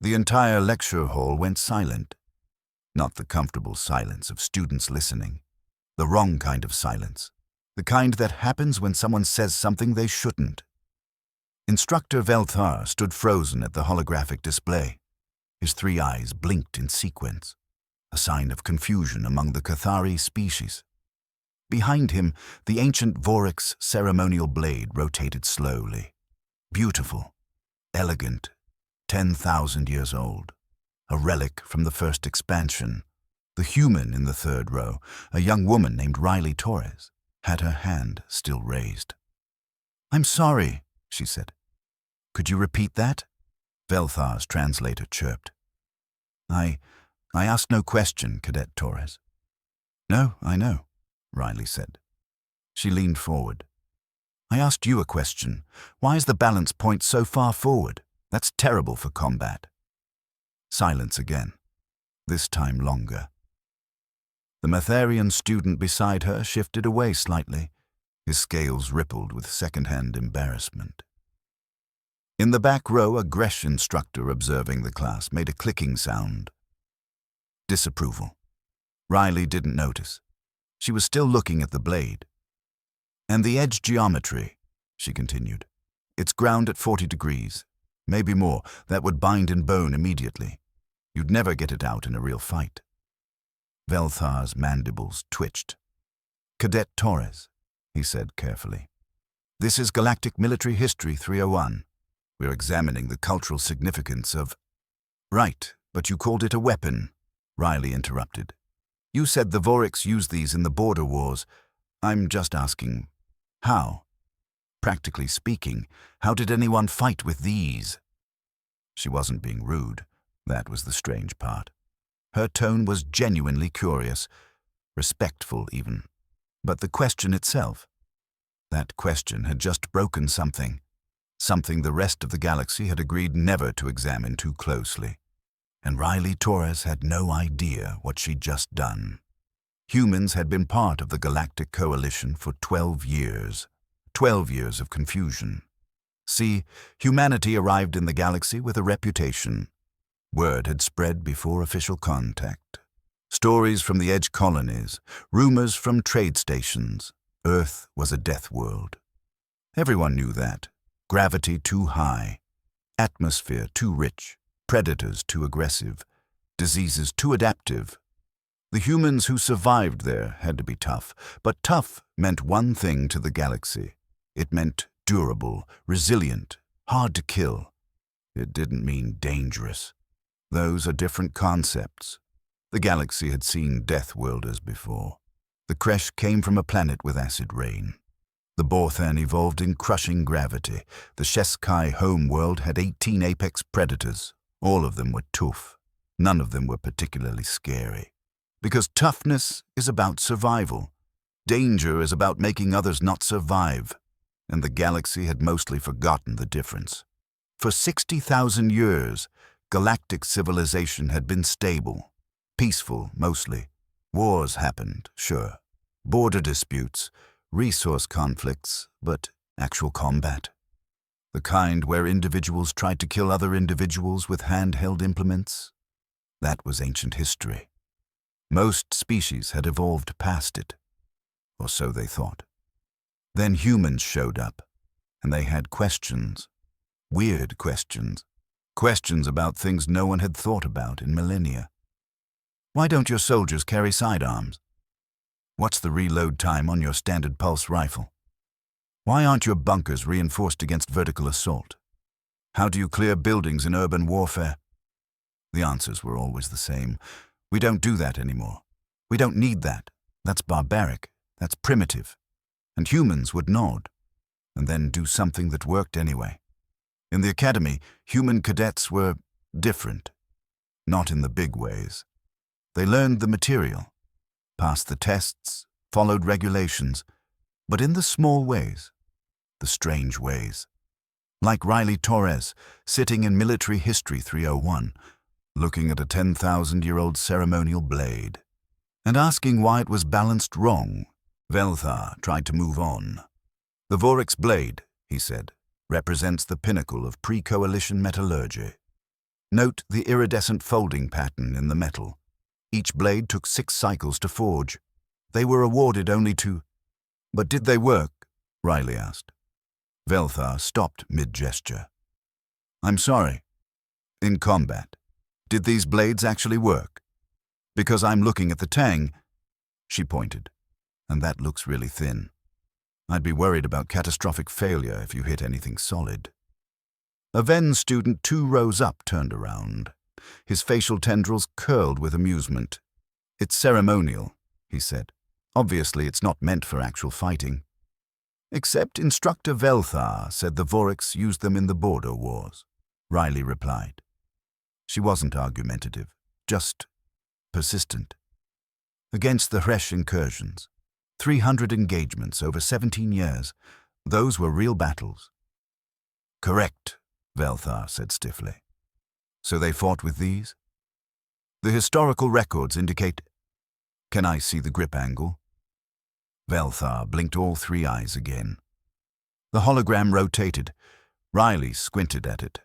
The entire lecture hall went silent. Not the comfortable silence of students listening. The wrong kind of silence. The kind that happens when someone says something they shouldn't. Instructor Velthar stood frozen at the holographic display. His 3 eyes blinked in sequence, a sign of confusion among the Cathari species. Behind him, the ancient Voryx ceremonial blade rotated slowly. Beautiful, elegant, 10,000 years old. A relic from the first expansion. The human in the 3rd row, a young woman named Riley Torres, had her hand still raised. "I'm sorry," she said. "Could you repeat that?" Velthar's translator chirped. I asked no question, Cadet Torres." "No, I know," Riley said. She leaned forward. "I asked you a question. Why is the balance point so far forward? That's terrible for combat." Silence again, this time longer. The Matharian student beside her shifted away slightly. His scales rippled with second-hand embarrassment. In the back row, a Gresh instructor observing the class made a clicking sound. Disapproval. Riley didn't notice. She was still looking at the blade. "And the edge geometry," she continued. "It's ground at 40 degrees. Maybe more. That would bind in bone immediately. You'd never get it out in a real fight." Velthar's mandibles twitched. "Cadet Torres," he said carefully. "This is Galactic Military History 301. We're examining the cultural significance of—" "Right, but you called it a weapon," Riley interrupted. "You said the Voryx used these in the border wars. I'm just asking, how? Practically speaking, how did anyone fight with these?" She wasn't being rude. That was the strange part. Her tone was genuinely curious, respectful even. But the question itself, that question had just broken something. Something the rest of the galaxy had agreed never to examine too closely. And Riley Torres had no idea what she'd just done. Humans had been part of the Galactic Coalition for 12 years. 12 years of confusion. See, humanity arrived in the galaxy with a reputation. Word had spread before official contact. Stories from the edge colonies, rumors from trade stations. Earth was a death world. Everyone knew that. Gravity too high, atmosphere too rich, predators too aggressive, diseases too adaptive. The humans who survived there had to be tough, but tough meant one thing to the galaxy. It meant durable, resilient, hard to kill. It didn't mean dangerous. Those are different concepts. The galaxy had seen death worlders before. The Kresh came from a planet with acid rain. The Borthan evolved in crushing gravity. The Sheskai home world had 18 apex predators. All of them were tough. None of them were particularly scary. Because toughness is about survival. Danger is about making others not survive. And the galaxy had mostly forgotten the difference. For 60,000 years, galactic civilization had been stable. Peaceful, mostly. Wars happened, sure. Border disputes, resource conflicts, but actual combat. The kind where individuals tried to kill other individuals with handheld implements. That was ancient history. Most species had evolved past it, or so they thought. Then humans showed up, and they had questions. Weird questions. Questions about things no one had thought about in millennia. Why don't your soldiers carry sidearms? What's the reload time on your standard pulse rifle? Why aren't your bunkers reinforced against vertical assault? How do you clear buildings in urban warfare? The answers were always the same. We don't do that anymore. We don't need that. That's barbaric. That's primitive. And humans would nod, and then do something that worked anyway. In the academy, human cadets were different. Not in the big ways. They learned the material, passed the tests, followed regulations, but in the small ways, the strange ways. Like Riley Torres, sitting in Military History 301, looking at a 10,000-year-old ceremonial blade, and asking why it was balanced wrong. Velthar tried to move on. The Voryx blade, he said, represents the pinnacle of pre-coalition metallurgy. Note the iridescent folding pattern in the metal. Each blade took 6 cycles to forge. They were awarded only to... But did they work? Riley asked. Velthar stopped mid-gesture. I'm sorry. In combat, did these blades actually work? Because I'm looking at the tang, she pointed, and that looks really thin. I'd be worried about catastrophic failure if you hit anything solid. A Venn student 2 rows up turned around. His facial tendrils curled with amusement. It's ceremonial, he said. Obviously, it's not meant for actual fighting. Except Instructor Velthar said the Voriks used them in the border wars, Riley replied. She wasn't argumentative, just persistent. Against the Hresh incursions, 300 engagements over 17 years, those were real battles. Correct, Velthar said stiffly. So they fought with these? The historical records indicate... Can I see the grip angle? Velthar blinked all 3 eyes again. The hologram rotated. Riley squinted at it.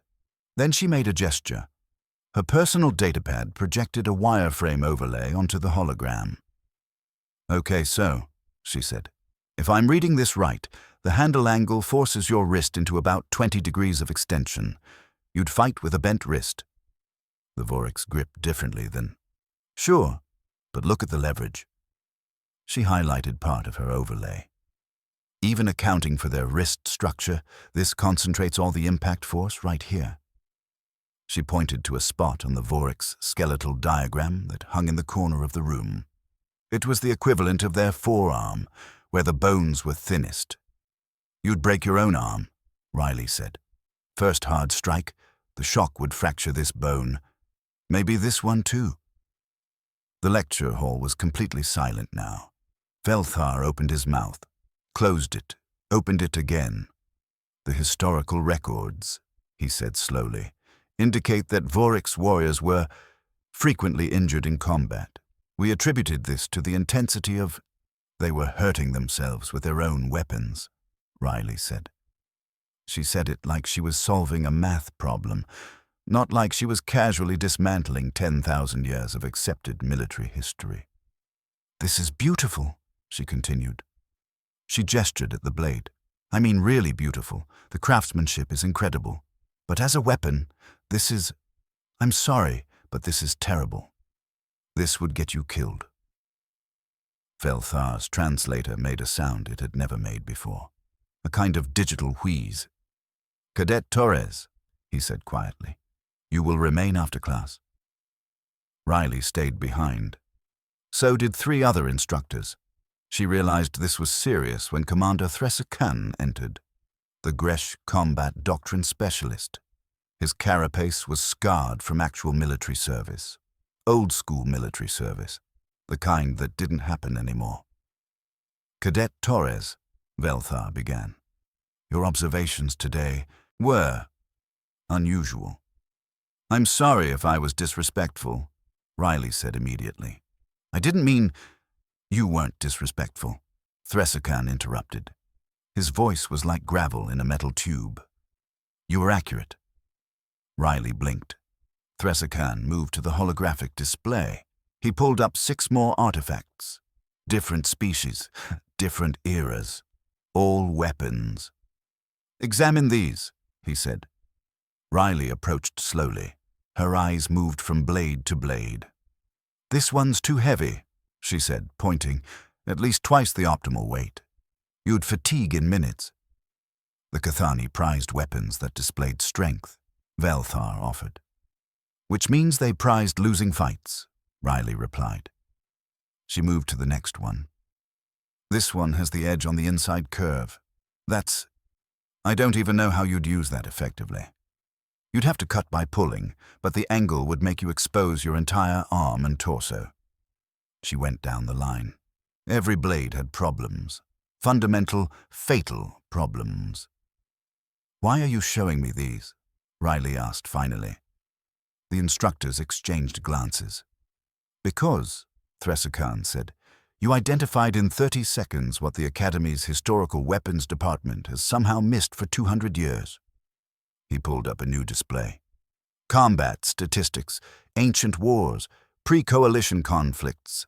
Then she made a gesture. Her personal datapad projected a wireframe overlay onto the hologram. Okay, so, she said, if I'm reading this right, the handle angle forces your wrist into about 20 degrees of extension. You'd fight with a bent wrist. The Voriks gripped differently than... Sure, but look at the leverage. She highlighted part of her overlay. Even accounting for their wrist structure, this concentrates all the impact force right here. She pointed to a spot on the Voriks' skeletal diagram that hung in the corner of the room. It was the equivalent of their forearm, where the bones were thinnest. You'd break your own arm, Riley said. First hard strike, the shock would fracture this bone. Maybe this one too. The lecture hall was completely silent now. Velthar opened his mouth, closed it, opened it again. The historical records, he said slowly, indicate that Voriks warriors were frequently injured in combat. We attributed this to the intensity of... They were hurting themselves with their own weapons, Riley said. She said it like she was solving a math problem, not like she was casually dismantling 10,000 years of accepted military history. This is beautiful, she continued. She gestured at the blade. I mean really beautiful. The craftsmanship is incredible. But as a weapon, this is... I'm sorry, but this is terrible. This would get you killed. Velthar's translator made a sound it had never made before. A kind of digital wheeze. Cadet Torres, he said quietly. You will remain after class. Riley stayed behind. So did 3 other instructors. She realized this was serious when Commander Thresakan entered, the Gresh combat doctrine specialist. His carapace was scarred from actual military service, old-school military service, the kind that didn't happen anymore. Cadet Torres, Velthar began. Your observations today were unusual. I'm sorry if I was disrespectful, Riley said immediately. I didn't mean... You weren't disrespectful, Thresakan interrupted. His voice was like gravel in a metal tube. You were accurate. Riley blinked. Thresakan moved to the holographic display. He pulled up 6 more artifacts. Different species, different eras, all weapons. Examine these, he said. Riley approached slowly. Her eyes moved from blade to blade. This one's too heavy, she said, pointing, at least twice the optimal weight. You'd fatigue in minutes. The Cathani prized weapons that displayed strength, Velthar offered. Which means they prized losing fights, Riley replied. She moved to the next one. This one has the edge on the inside curve. That's... I don't even know how you'd use that effectively. You'd have to cut by pulling, but the angle would make you expose your entire arm and torso. She went down the line. Every blade had problems. Fundamental, fatal problems. Why are you showing me these? Riley asked finally. The instructors exchanged glances. Because, Thresakan said, you identified in 30 seconds what the Academy's Historical Weapons Department has somehow missed for 200 years. He pulled up a new display. Combat statistics, ancient wars, pre-coalition conflicts.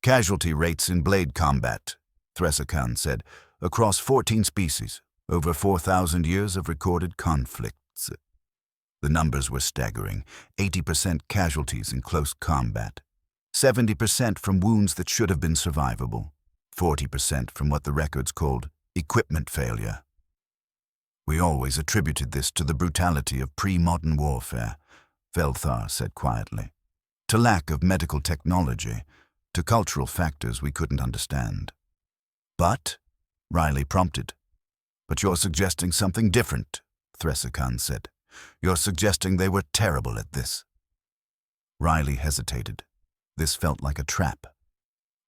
Casualty rates in blade combat, Thresakan said, across 14 species, over 4,000 years of recorded conflicts. The numbers were staggering: 80% casualties in close combat, 70% from wounds that should have been survivable, 40% from what the records called equipment failure. We always attributed this to the brutality of pre-modern warfare, Velthar said quietly, to lack of medical technology, to cultural factors we couldn't understand. But, Riley prompted. But you're suggesting something different, Thresakan said. You're suggesting they were terrible at this. Riley hesitated. This felt like a trap.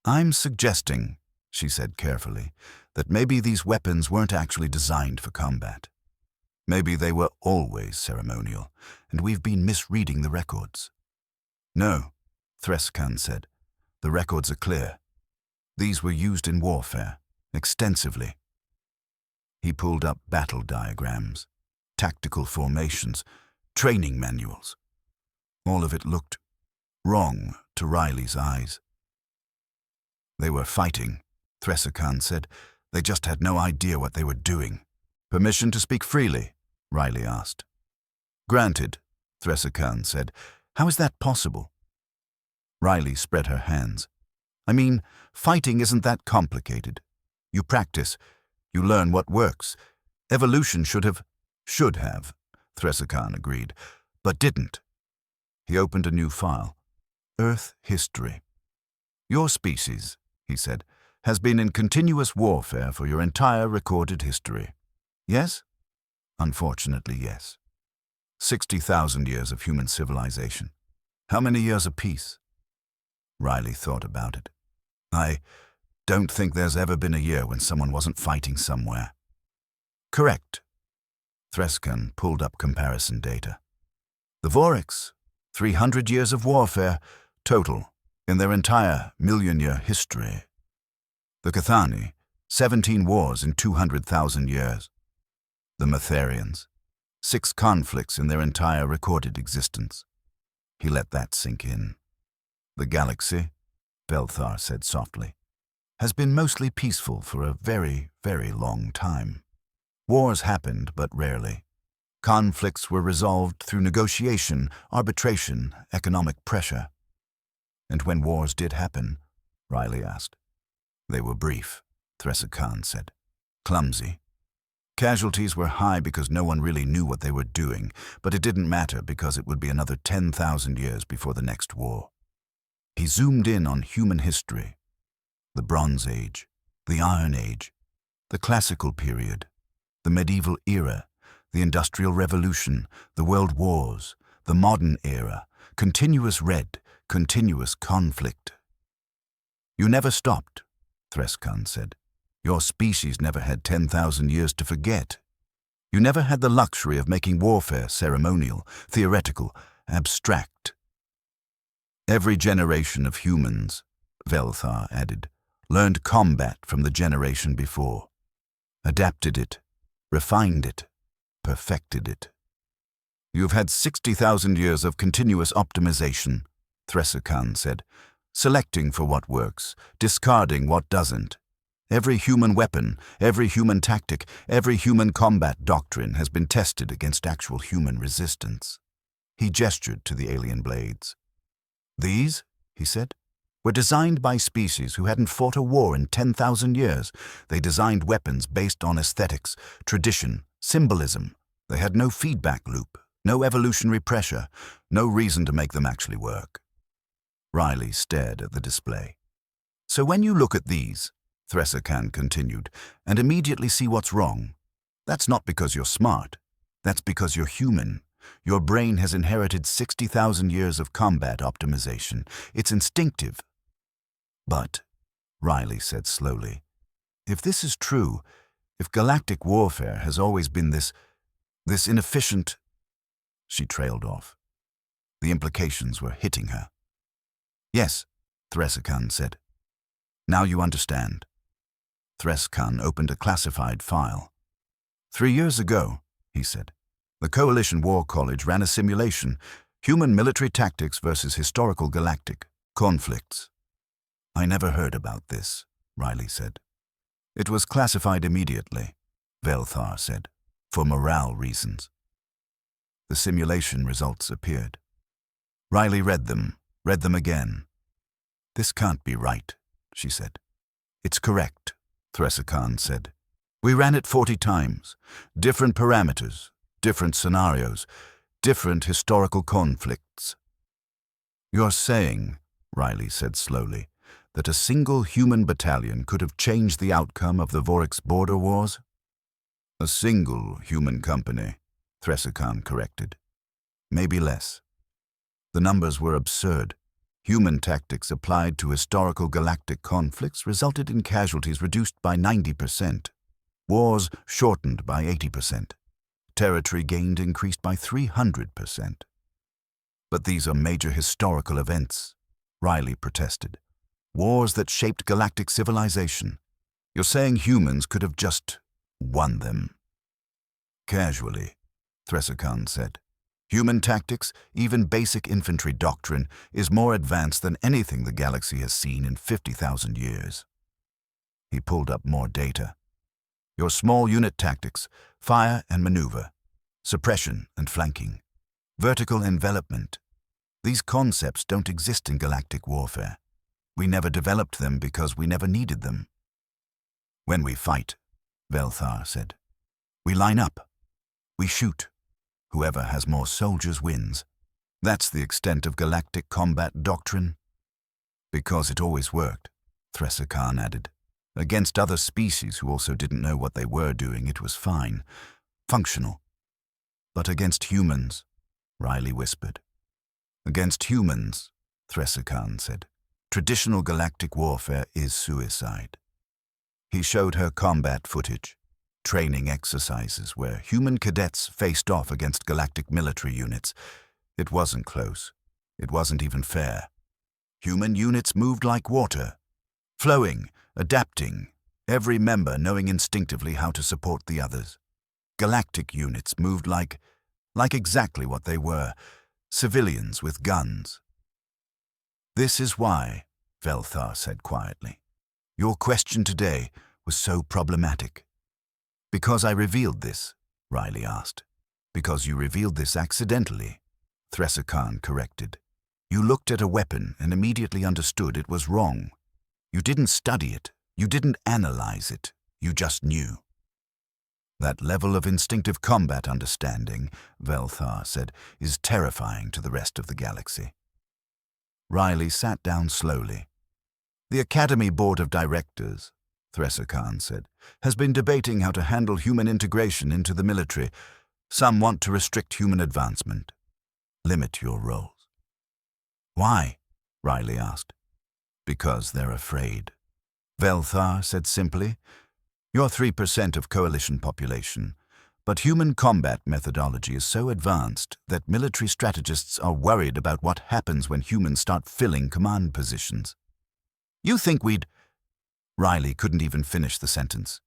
I'm suggesting, she said carefully, that maybe these weapons weren't actually designed for combat. Maybe they were always ceremonial, and we've been misreading the records. No, Thresakan said. The records are clear. These were used in warfare, extensively. He pulled up battle diagrams, tactical formations, training manuals. All of it looked wrong to Riley's eyes. They were fighting, Thresakan said. They just had no idea what they were doing. Permission to speak freely? Riley asked. Granted, Thresakan said. How is that possible? Riley spread her hands. I mean, fighting isn't that complicated. You practice. You learn what works. Evolution should have, Thresakan agreed, but didn't. He opened a new file. Earth history. Your species, he said, has been in continuous warfare for your entire recorded history. Yes? Unfortunately, yes. 60,000 years of human civilization. How many years of peace? Riley thought about it. I don't think there's ever been a year when someone wasn't fighting somewhere. Correct. Thresakan pulled up comparison data. The Vorics, 300 years of warfare, total, in their entire million-year history. The Cathani, 17 wars in 200,000 years. The Matharians, 6 conflicts in their entire recorded existence. He let that sink in. The galaxy, Velthar said softly, has been mostly peaceful for a very, very long time. Wars happened, but rarely. Conflicts were resolved through negotiation, arbitration, economic pressure. And when wars did happen, Riley asked. They were brief, Thresakan said. Clumsy. Casualties were high because no one really knew what they were doing, but it didn't matter because it would be another 10,000 years before the next war. He zoomed in on human history. The Bronze Age, the Iron Age, the Classical Period, the Medieval Era, the Industrial Revolution, the World Wars, the Modern Era, continuous continuous conflict. You never stopped, Thresakan said. Your species never had 10,000 years to forget. You never had the luxury of making warfare ceremonial, theoretical, abstract. Every generation of humans, Velthar added, learned combat from the generation before, adapted it, refined it, perfected it. You've had 60,000 years of continuous optimization, Thresakan said, selecting for what works, discarding what doesn't. Every human weapon, every human tactic, every human combat doctrine has been tested against actual human resistance. He gestured to the alien blades. These, he said, were designed by species who hadn't fought a war in 10,000 years. They designed weapons based on aesthetics, tradition, symbolism. They had no feedback loop, no evolutionary pressure, no reason to make them actually work. Riley stared at the display. So when you look at these, Thresakan continued, and immediately see what's wrong, that's not because you're smart. That's because you're human. Your brain has inherited 60,000 years of combat optimization. It's instinctive. But, Riley said slowly, if this is true, if galactic warfare has always been this inefficient... She trailed off. The implications were hitting her. Yes, Thresakan said. Now you understand. Thresakan opened a classified file. 3 years ago, he said, The Coalition War College ran a simulation, human military tactics versus historical galactic conflicts. I never heard about this, Riley said. It was classified immediately, Velthar said, for morale reasons. The simulation results appeared. Riley read them again. This can't be right, she said. It's correct, Thresakan said. We ran it 40 times. Different parameters, different scenarios, different historical conflicts. You're saying, Riley said slowly, that a single human battalion could have changed the outcome of the Vorix border wars? A single human company, Thresakan corrected. Maybe less. The numbers were absurd. Human tactics applied to historical galactic conflicts resulted in casualties reduced by 90%. Wars shortened by 80%. Territory gained increased by 300%. But these are major historical events, Riley protested. Wars that shaped galactic civilization. You're saying humans could have just won them. Casually, Thresakan said. Human tactics, even basic infantry doctrine, is more advanced than anything the galaxy has seen in 50,000 years. He pulled up more data. Your small unit tactics, fire and maneuver, suppression and flanking, vertical envelopment. These concepts don't exist in galactic warfare. We never developed them because we never needed them. When we fight, Velthar said, we line up. We shoot. Whoever has more soldiers wins. That's the extent of galactic combat doctrine. Because it always worked, Thresakan added. Against other species who also didn't know what they were doing, it was fine, functional. But against humans, Riley whispered. Against humans, Thresakan said, traditional galactic warfare is suicide. He showed her combat footage, training exercises where human cadets faced off against galactic military units. It wasn't close. It wasn't even fair. Human units moved like water, flowing, adapting, every member knowing instinctively how to support the others. Galactic units moved like exactly what they were, civilians with guns. This is why, Velthar said quietly, your question today was so problematic. Because I revealed this, Riley asked. Because you revealed this accidentally, Thresakan corrected. You looked at a weapon and immediately understood it was wrong. You didn't study it. You didn't analyze it. You just knew. That level of instinctive combat understanding, Velthar said, is terrifying to the rest of the galaxy. Riley sat down slowly. The Academy Board of Directors, Thresakan said, has been debating how to handle human integration into the military. Some want to restrict human advancement. Limit your roles. Why? Riley asked. Because they're afraid. Velthar said simply, you're 3% of Coalition population, but human combat methodology is so advanced that military strategists are worried about what happens when humans start filling command positions. You think we'd... Riley couldn't even finish the sentence.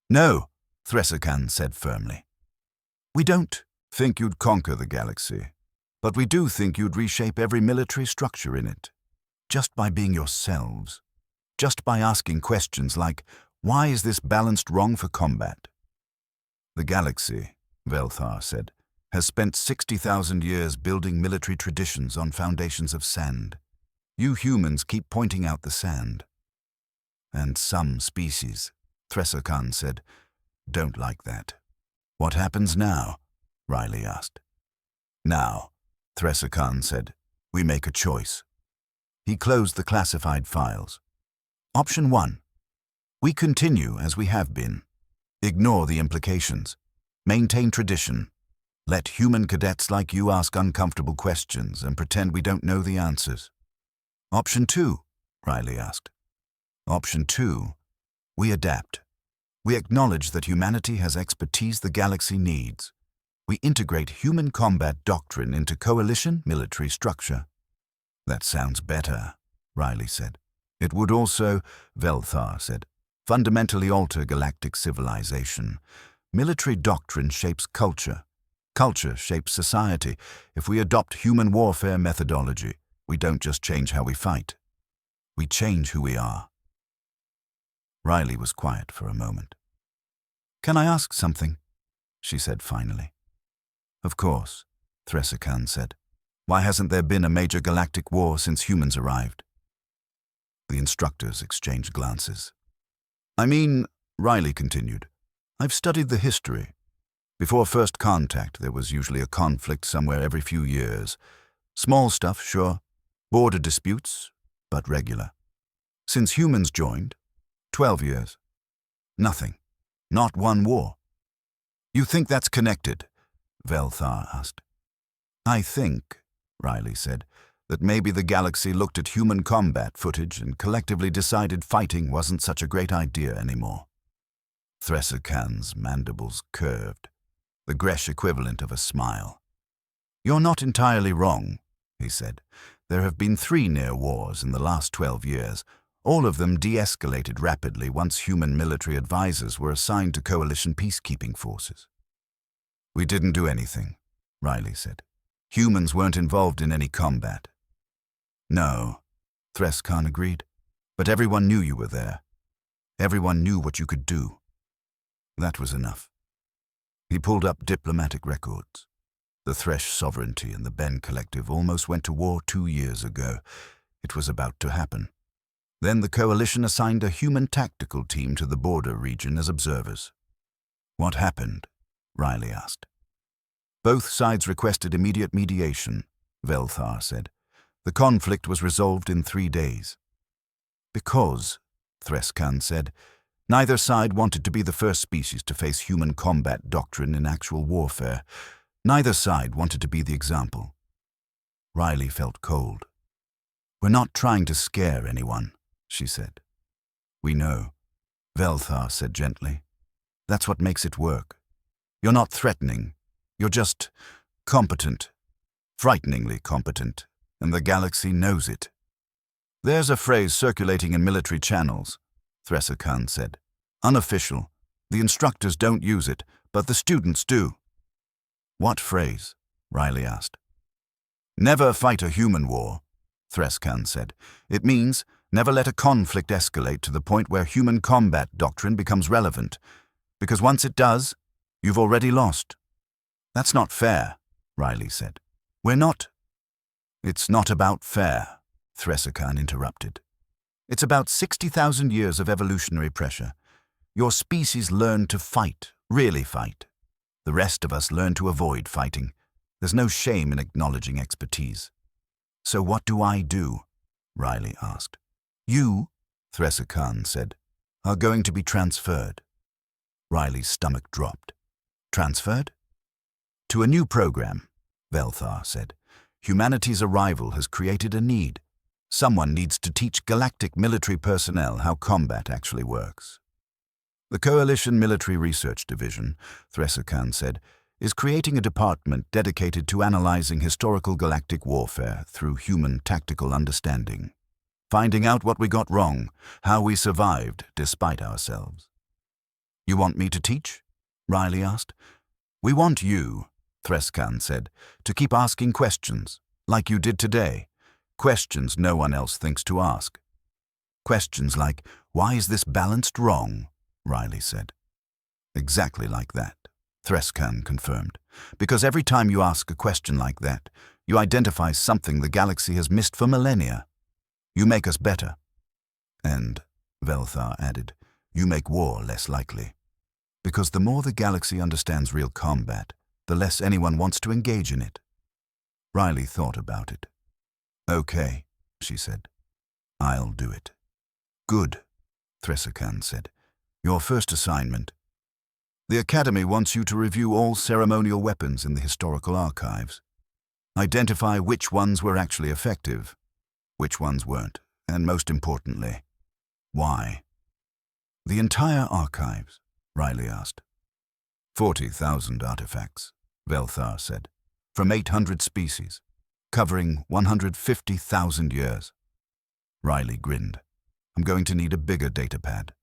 No, Thresakan said firmly. We don't think you'd conquer the galaxy, but we do think you'd reshape every military structure in it. Just by being yourselves. Just by asking questions like, why is this balanced wrong for combat? The galaxy, Velthar said, has spent 60,000 years building military traditions on foundations of sand. You humans keep pointing out the sand. And some species, Thresakan said, don't like that. What happens now? Riley asked. Now, Thresakan said, we make a choice. He closed the classified files. Option 1. We continue as we have been. Ignore the implications. Maintain tradition. Let human cadets like you ask uncomfortable questions and pretend we don't know the answers. Option 2, Riley asked. Option 2. We adapt. We acknowledge that humanity has expertise the galaxy needs. We integrate human combat doctrine into coalition military structure. That sounds better, Riley said. It would also, Velthar said, fundamentally alter galactic civilization. Military doctrine shapes culture. Culture shapes society. If we adopt human warfare methodology, we don't just change how we fight. We change who we are. Riley was quiet for a moment. "Can I ask something?" she said finally. "Of course," Thresakan said. "Why hasn't there been a major galactic war since humans arrived?" The instructors exchanged glances. "I mean," Riley continued, "I've studied the history. Before first contact, there was usually a conflict somewhere every few years. Small stuff, sure. Border disputes, but regular. Since humans joined, 12 years. Nothing. Not one war." "You think that's connected?" Velthar asked. "I think," Riley said, "that maybe the galaxy looked at human combat footage and collectively decided fighting wasn't such a great idea anymore." Thresakan's mandibles curved, the Gresh equivalent of a smile. "You're not entirely wrong," he said. "There have been 3 near wars in the last 12 years. All of them de-escalated rapidly once human military advisors were assigned to coalition peacekeeping forces." "We didn't do anything," Riley said. "Humans weren't involved in any combat." "No," Threskan agreed. "But everyone knew you were there. Everyone knew what you could do. That was enough." He pulled up diplomatic records. The Thresh sovereignty and the Ben Collective almost went to war 2 years ago. It was about to happen. Then the coalition assigned a human tactical team to the border region as observers. "What happened?" Riley asked. "Both sides requested immediate mediation," Velthar said. "The conflict was resolved in 3 days." "Because," Threskan said, "neither side wanted to be the first species to face human combat doctrine in actual warfare. Neither side wanted to be the example." Riley felt cold. "We're not trying to scare anyone," she said. "We know," Velthar said gently. "That's what makes it work. You're not threatening. You're just competent, frighteningly competent, and the galaxy knows it." "There's a phrase circulating in military channels," Thresakan said. "Unofficial. The instructors don't use it, but the students do." "What phrase?" Riley asked. "Never fight a human war," Threskan said. "It means never let a conflict escalate to the point where human combat doctrine becomes relevant, because once it does, you've already lost." "That's not fair," Riley said. "We're not—" "It's not about fair," Thresakan interrupted. "It's about 60,000 years of evolutionary pressure. Your species learned to fight, really fight. The rest of us learn to avoid fighting. There's no shame in acknowledging expertise." "So what do I do?" Riley asked. "You," Thresakan said, "are going to be transferred." Riley's stomach dropped. "Transferred?" "To a new program," Velthar said. "Humanity's arrival has created a need. Someone needs to teach galactic military personnel how combat actually works." "The Coalition Military Research Division," Thresakan said, "is creating a department dedicated to analyzing historical galactic warfare through human tactical understanding. Finding out what we got wrong, how we survived despite ourselves." "You want me to teach?" Riley asked. "We want you," Threskan said, "to keep asking questions, like you did today. Questions no one else thinks to ask." "Questions like, why is this balanced wrong?" Riley said. "Exactly like that," Threskan confirmed. "Because every time you ask a question like that, you identify something the galaxy has missed for millennia. You make us better. And," Velthar added, "you make war less likely. Because the more the galaxy understands real combat, the less anyone wants to engage in it." Riley thought about it. "Okay," she said. "I'll do it." "Good," Thresakan said. "Your first assignment. The Academy wants you to review all ceremonial weapons in the historical archives. Identify which ones were actually effective, which ones weren't, and most importantly, why." "The entire archives?" Riley asked. 40,000 artifacts, Velthar said, "from 800 species, covering 150,000 years." Riley grinned. "I'm going to need a bigger datapad."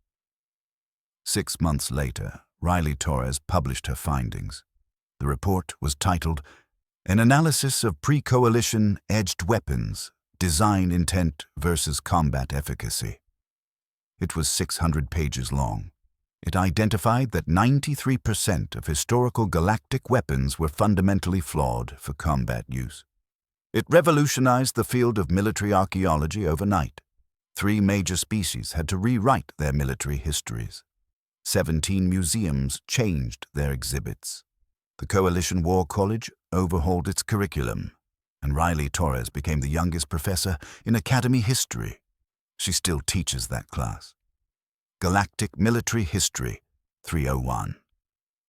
6 months later, Riley Torres published her findings. The report was titled, An Analysis of Pre-Coalition Edged Weapons, Design Intent versus Combat Efficacy. It was 600 pages long. It identified that 93% of historical galactic weapons were fundamentally flawed for combat use. It revolutionized the field of military archaeology overnight. 3 major species had to rewrite their military histories. 17 museums changed their exhibits. The Coalition War College overhauled its curriculum, and Riley Torres became the youngest professor in Academy history. She still teaches that class. Galactic Military History 301.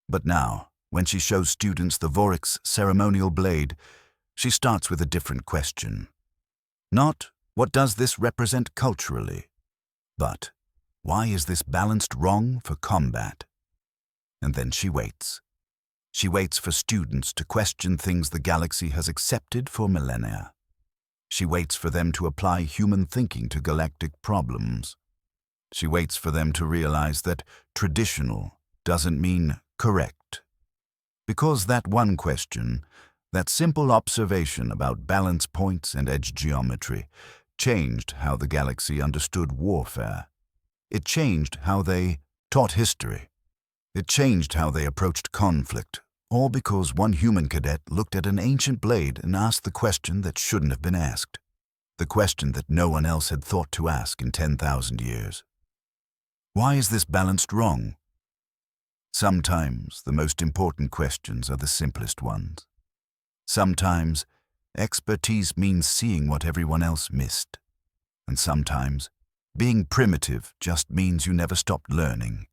But now, when she shows students the Vorix's ceremonial blade, she starts with a different question. Not, what does this represent culturally? But, why is this balanced wrong for combat? And then she waits. She waits for students to question things the galaxy has accepted for millennia. She waits for them to apply human thinking to galactic problems. She waits for them to realize that traditional doesn't mean correct. Because that one question, that simple observation about balance points and edge geometry, changed how the galaxy understood warfare. It changed how they taught history. It changed how they approached conflict, all because one human cadet looked at an ancient blade and asked the question that shouldn't have been asked, the question that no one else had thought to ask in 10,000 years. Why is this balanced wrong? Sometimes the most important questions are the simplest ones. Sometimes expertise means seeing what everyone else missed. And sometimes being primitive just means you never stopped learning.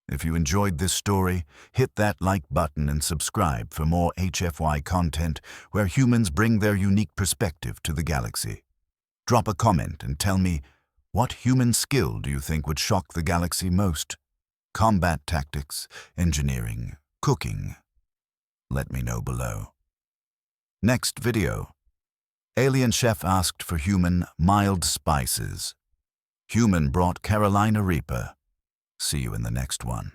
If you enjoyed this story, hit that like button and subscribe for more HFY content where humans bring their unique perspective to the galaxy. Drop a comment and tell me, what human skill do you think would shock the galaxy most? Combat tactics, engineering, cooking? Let me know below. Next video. Alien chef asked for human mild spices. Human brought Carolina Reaper. See you in the next one.